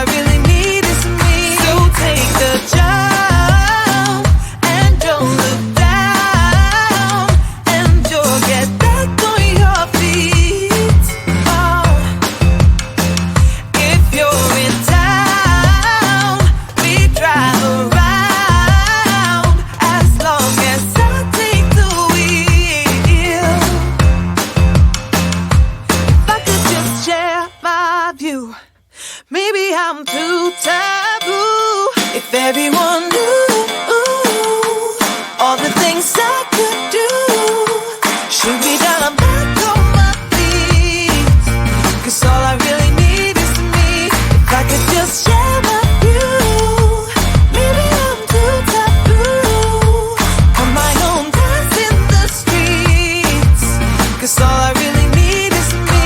I really need is me. So take the jump and don't look down, and you'll get back on your feet. Oh, if you're in town, we drive around as long as I take the wheel. If I could just share my view, maybe I'm too taboo. If everyone knew all the things I could do, shoot me down, I'm back on my feet. 'Cause all I really need is me. If I could just share my view, maybe I'm too taboo. On my own, dance in the streets. 'Cause all I really need is me.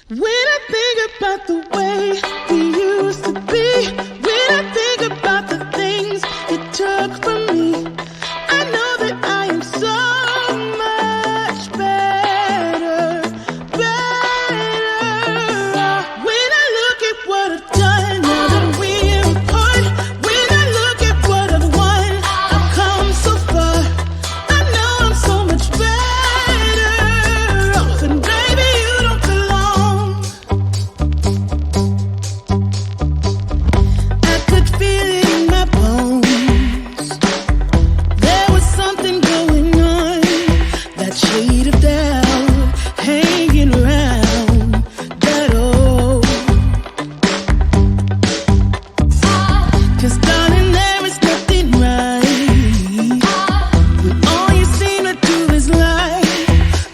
When I think about the way we used to be, when I think about the things you took from me, I know that I am so much better, better. When I look at what I've done, now that we're apart, when I look at what I've won, I've come so far, I know I'm so much better off, and baby, you don't belong. I could feel it in my bones. There was something going on, that shade of doubt hanging around that old. 'Cause darling, there is nothing right when all you seem to do is lie.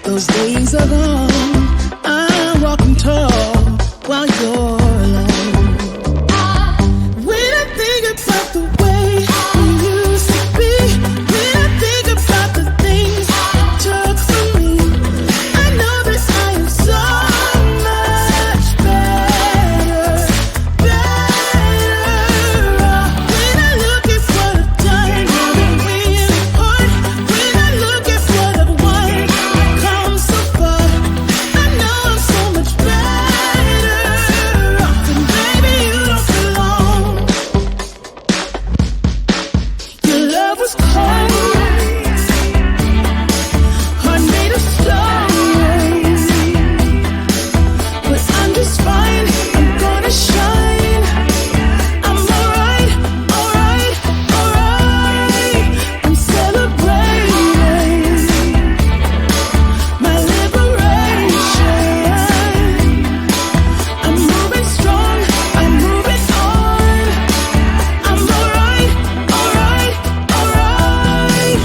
Those days are gone. I'm walking tall while you're alone. When I think about the way we used to be, when I think about the things you took from me, I know that I am so much better, better. When I look at what I've done, now that we're apart, when I look at what I've won, I've come so far, I know I'm so much better off, and baby, you don't belong. Your love was cold, heart made of stone, but I'm just fine, I'm gonna shine. I'm alright, alright, alright. I'm celebrating my liberation. I'm moving strong, I'm moving on. I'm alright, alright, alright.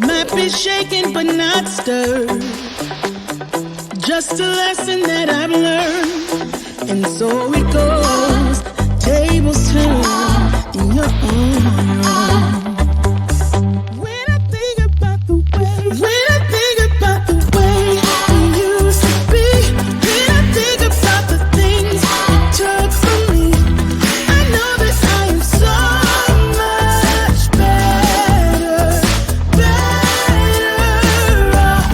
Might be shaken but not stirred. Just a lesson that I've learned. And so it goes, tables turn in your own room. When I think about the way, when I think about the way we used to be, when I think about the things you took from me, I know that I am so much better, better.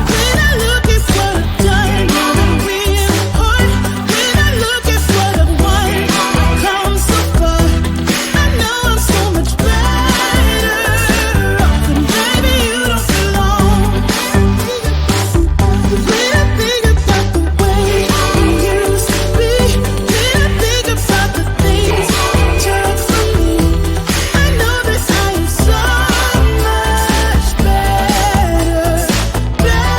When I look at what I've done, now that we're apart, when I look at what I've won, I've come so far, I know I'm so much better off, and baby, you don't belong. When I think about the way we used to be, when I think about the things you took from me, I know that I am so much better, better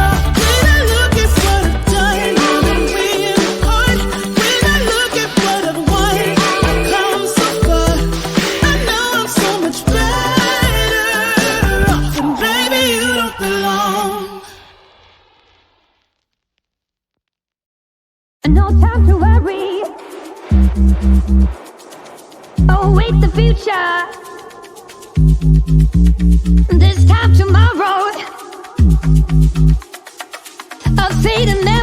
off. When I look at what I've done, now that we're apart, when I look at what I've won, I've come so far, I know I'm so much better off, and baby, you don't belong. No time to worry. Await the future. This time tomorrow, I'll say the next.